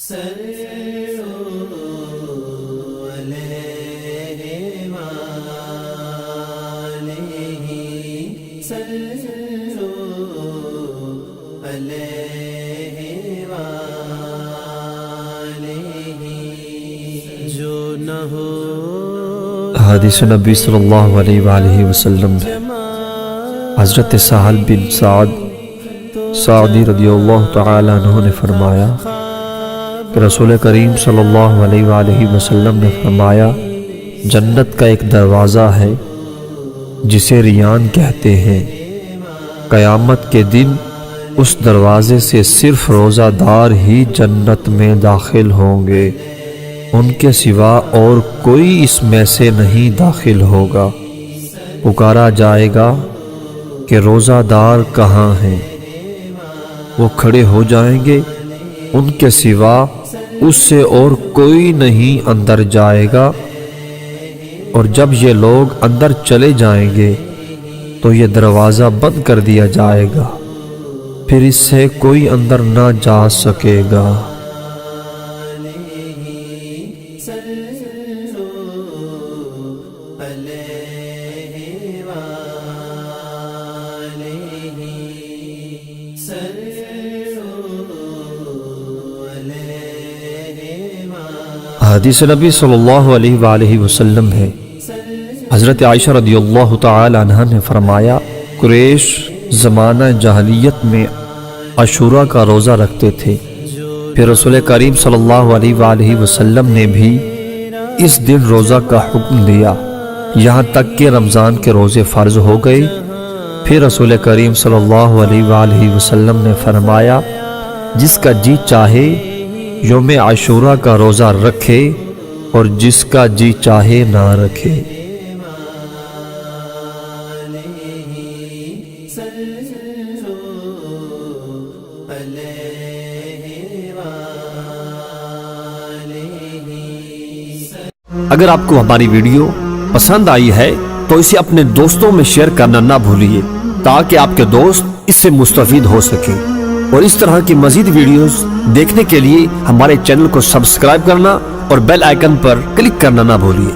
حدیث نبی صلی اللہ علیہ وآلہ وسلم ہے۔ حضرت سہل بن سعد سعدی رضی اللہ تعالی عنہ نے فرمایا کہ رسول کریم صلی اللہ علیہ وآلہ وسلم نے فرمایا، جنت کا ایک دروازہ ہے جسے ریان کہتے ہیں، قیامت کے دن اس دروازے سے صرف روزہ دار ہی جنت میں داخل ہوں گے، ان کے سوا اور کوئی اس میں سے نہیں داخل ہوگا۔ پکارا جائے گا کہ روزہ دار کہاں ہیں؟ وہ کھڑے ہو جائیں گے، ان کے سوا اس سے اور کوئی نہیں اندر جائے گا، اور جب یہ لوگ اندر چلے جائیں گے تو یہ دروازہ بند کر دیا جائے گا، پھر اس سے کوئی اندر نہ جا سکے گا۔ حدیث نبی صلی اللہ علیہ وآلہ وسلم ہے۔ حضرت عائشہ رضی اللہ تعالی عنہ نے فرمایا، قریش زمانہ جاہلیت میں عاشوراء کا روزہ رکھتے تھے، پھر رسول کریم صلی اللہ علیہ وآلہ وسلم نے بھی اس دن روزہ کا حکم دیا، یہاں تک کہ رمضان کے روزے فرض ہو گئے۔ پھر رسول کریم صلی اللہ علیہ وآلہ وسلم نے فرمایا، جس کا جی چاہے یوم عاشوراء کا روزہ رکھے اور جس کا جی چاہے نہ رکھے۔ اگر آپ کو ہماری ویڈیو پسند آئی ہے تو اسے اپنے دوستوں میں شیئر کرنا نہ بھولیے تاکہ آپ کے دوست اس سے مستفید ہو سکیں، اور اس طرح کی مزید ویڈیوز دیکھنے کے لیے ہمارے چینل کو سبسکرائب کرنا اور بیل آئیکن پر کلک کرنا نہ بھولیے۔